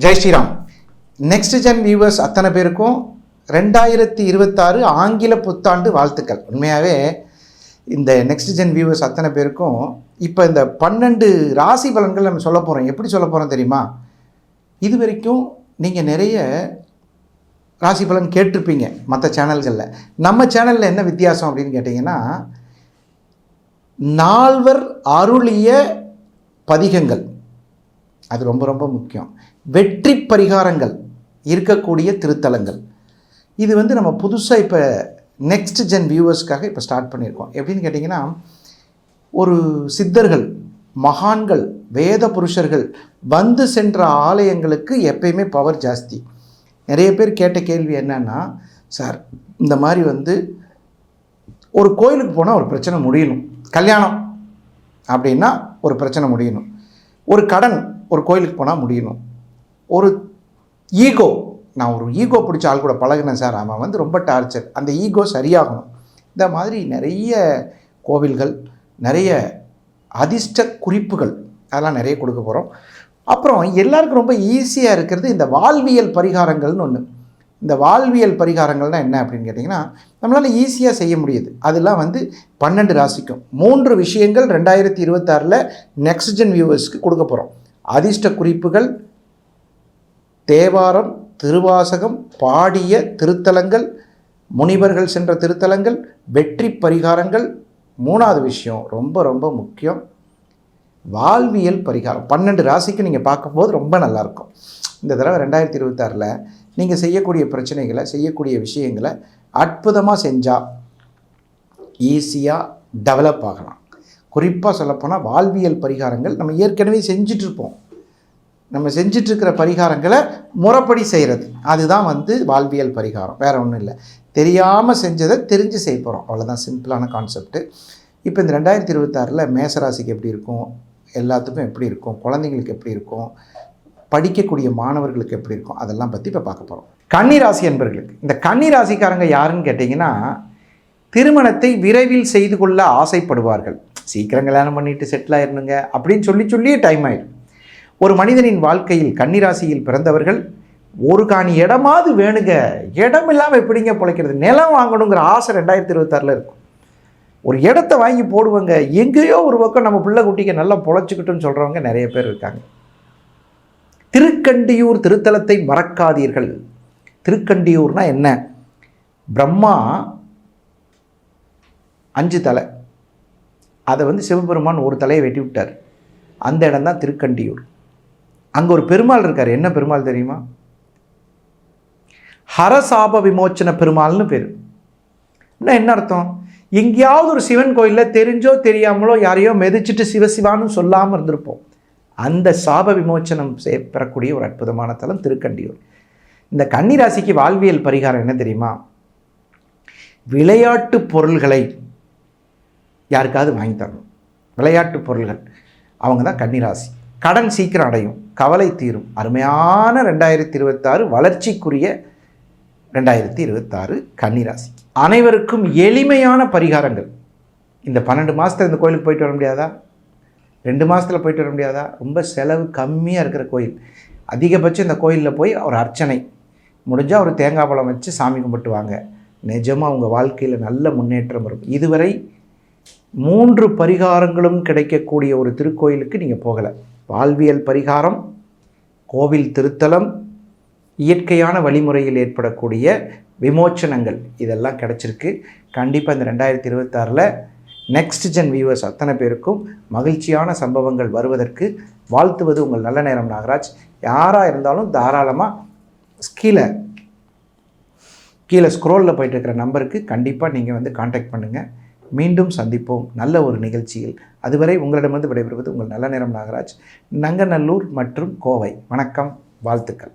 Jai Shriram. Next gen viewers அத்தனை பேருக்கும் 2026 ஆங்கில புத்தாண்டு வாழ்த்துக்கள். உண்மையாகவே இந்த நெக்ஸ்ட் ஜென் வியூவர்ஸ் அத்தனை பேருக்கும் இப்போ இந்த 12 ராசி பலன்கள் நம்ம சொல்ல போகிறோம். எப்படி சொல்ல போகிறோம் தெரியுமா? இது வரைக்கும் நீங்கள் நிறைய ராசி பலன் கேட்டிருப்பீங்க மற்ற சேனல்களில். நம்ம சேனலில் என்ன வித்தியாசம் அப்படின்னு கேட்டிங்கன்னா, நால்வர் அருளிய பதிகங்கள், அது ரொம்ப ரொம்ப முக்கியம். வெற்றி பரிகாரங்கள் இருக்கக்கூடிய திருத்தலங்கள். இது நம்ம புதுசாக இப்போ நெக்ஸ்ட் ஜென் வியூவர்ஸ்க்காக இப்போ ஸ்டார்ட் பண்ணியிருக்கோம். எப்படின்னு கேட்டிங்கன்னா, ஒரு சித்தர்கள், மகான்கள், வேத புருஷர்கள் வந்து சென்ற ஆலயங்களுக்கு எப்பயுமே பவர் ஜாஸ்தி. நிறைய பேர் கேட்ட கேள்வி என்னன்னா, சார் இந்த மாதிரி ஒரு கோயிலுக்கு போனால் ஒரு பிரச்சனை முடியணும், கல்யாணம் அப்படின்னா ஒரு பிரச்சனை முடியணும், ஒரு கடன் ஒரு கோயிலுக்கு போனால் முடியணும், ஒரு ஈகோ, நான் ஒரு ஈகோ பிடிச்ச ஆள் கூட பழகினேன் சார், அவன் ரொம்ப டார்ச்சர், அந்த ஈகோ சரியாகணும். இந்த மாதிரி நிறைய கோவில்கள், நிறைய அதிர்ஷ்ட குறிப்புகள், அதெல்லாம் நிறைய கொடுக்க போகிறோம். அப்புறம் எல்லாருக்கும் ரொம்ப ஈஸியாக இருக்கிறது இந்த வாழ்வியல் பரிகாரங்கள்னு ஒன்று. இந்த வாழ்வியல் பரிகாரங்கள்னால் என்ன அப்படின்னு கேட்டிங்கன்னா, நம்மளால் ஈஸியாக செய்ய முடியுது. அதெல்லாம் 12 ராசிக்கும் 3 விஷயங்கள் 2026 நெக்ஸ்ட் ஜென் வியூவர்ஸ்க்கு கொடுக்க போகிறோம். அதிர்ஷ்ட குறிப்புகள், தேவாரம், திருவாசகம் பாடிய திருத்தலங்கள், முனிவர்கள் சென்ற திருத்தலங்கள், வெற்றி பரிகாரங்கள். 3வது விஷயம் ரொம்ப ரொம்ப முக்கியம், வாழ்வியல் பரிகாரம். 12 ராசிக்கு நீங்கள் பார்க்கும்போது ரொம்ப நல்லாயிருக்கும். இந்த தடவை 2026 நீங்கள் செய்யக்கூடிய பிரச்சனைகளை, செய்யக்கூடிய விஷயங்களை அற்புதமாக செஞ்சால் ஈஸியாக டெவலப் ஆகலாம். குறிப்பாக சொல்லப்போனால் வாழ்வியல் பரிகாரங்கள் நம்ம ஏற்கனவே செஞ்சிட்ருப்போம். நம்ம செஞ்சிட்ருக்கிற பரிகாரங்களை முறைப்படி செய்கிறது, அதுதான் வாழ்வியல் பரிகாரம். வேறு ஒன்றும் இல்லை. தெரியாமல் செஞ்சதை தெரிஞ்சு செய்ய போகிறோம், அவ்வளோதான். சிம்பிளான கான்செப்ட்டு. இப்போ இந்த 2026 மேசராசிக்கு எப்படி இருக்கும், எல்லாத்துக்கும் எப்படி இருக்கும், குழந்தைங்களுக்கு எப்படி இருக்கும், படிக்கக்கூடிய மாணவர்களுக்கு எப்படி இருக்கும், அதெல்லாம் பற்றி இப்போ பார்க்க போகிறோம். கன்னிராசி என்பவர்களுக்கு, இந்த கன்னிராசிக்காரங்க யாருன்னு கேட்டிங்கன்னா, திருமணத்தை விரைவில் செய்து கொள்ள ஆசைப்படுவார்கள். சீக்கிரம் கல்யாணம் பண்ணிட்டு செட்டில் ஆயிடணுங்க அப்படின்னு சொல்லியே டைம் ஆயிடும். ஒரு மனிதனின் வாழ்க்கையில் கன்னிராசியில் பிறந்தவர்கள் ஒரு காணி இடமாவது வேணுங்க, இடம் இல்லாமல் எப்படிங்க பிழைக்கிறது, நிலம் வாங்கணுங்கிற ஆசை 2026 இருக்கும். ஒரு இடத்த வாங்கி போடுவாங்க, எங்கேயோ ஒரு பக்கம் நம்ம பிள்ளை குட்டிக்கு நல்லா பொழைச்சிக்கிட்டுன்னு சொல்கிறவங்க நிறைய பேர் இருக்காங்க. திருக்கண்டியூர் திருத்தலத்தை மறக்காதீர்கள். திருக்கண்டியூர்னால் என்ன? பிரம்மா 5 தலை, அதை சிவபெருமான் ஒரு தலையை வெட்டி விட்டார். அந்த இடம் தான் திருக்கண்டியூர். அங்கே ஒரு பெருமாள் இருக்கார். என்ன பெருமாள் தெரியுமா? ஹரசாப விமோச்சன பெருமாள்னு பேர். என்ன அர்த்தம்? எங்கேயாவது ஒரு சிவன் கோயிலில் தெரிஞ்சோ தெரியாமலோ யாரையோ மெதிச்சுட்டு சிவசிவான்னு சொல்லாமல் இருந்திருப்போம். அந்த சாப விமோச்சனம் பெறக்கூடிய ஒரு அற்புதமான தலம் திருக்கண்டியூர். இந்த கன்னிராசிக்கு வாழ்வியல் பரிகாரம் என்ன தெரியுமா? விளையாட்டு பொருள்களை யாருக்காவது வாங்கி தரணும். விளையாட்டு பொருள்கள், அவங்க தான் கன்னிராசி. கடன் சீக்கிரம் அடையும், கவலை தீரும். அருமையான 2026 வளர்ச்சிக்குரிய 2026 கன்னிராசி. அனைவருக்கும் எளிமையான பரிகாரங்கள். இந்த 12 மாதத்தில் இந்த கோயிலுக்கு போயிட்டு வர முடியாதா? 2 மாதத்தில் போயிட்டு வர முடியாதா? ரொம்ப செலவு கம்மியாக இருக்கிற கோயில். அதிகபட்சம் இந்த கோயிலில் போய் ஒரு அர்ச்சனை முடிஞ்சால் ஒரு தேங்காய் பழம் வச்சு சாமி கும்பிட்டு வாங்க. நிஜமாக உங்கள் வாழ்க்கையில் நல்ல முன்னேற்றம் வரும். இதுவரை 3 பரிகாரங்களும் கிடைக்கக்கூடிய ஒரு திருக்கோயிலுக்கு நீங்கள் போகலை. வாழ்வியல் பரிகாரம், கோவில் திருத்தலம், இயற்கையான வழிமுறையில் ஏற்படக்கூடிய விமோச்சனங்கள், இதெல்லாம் கிடச்சிருக்கு. கண்டிப்பாக இந்த 2026 நெக்ஸ்ட் ஜென் வியூவர்ஸ் அத்தனை பேருக்கும் மகிழ்ச்சியான சம்பவங்கள் வருவதற்கு வாழ்த்துவது உங்கள் நல்ல நேரம் நாகராஜ். யாராக இருந்தாலும் தாராளமாக கீழே ஸ்க்ரோலில் போயிட்டு இருக்கிற நம்பருக்கு கண்டிப்பாக நீங்கள் கான்டாக்ட் பண்ணுங்கள். மீண்டும் சந்திப்போம் நல்ல ஒரு நிகழ்ச்சியில். அதுவரை உங்களிடமிருந்து விடைபெறுவது உங்கள் நல்ல நேரம் நாகராஜ், நங்கநல்லூர் மற்றும் கோவை. வணக்கம், வாழ்த்துக்கள்.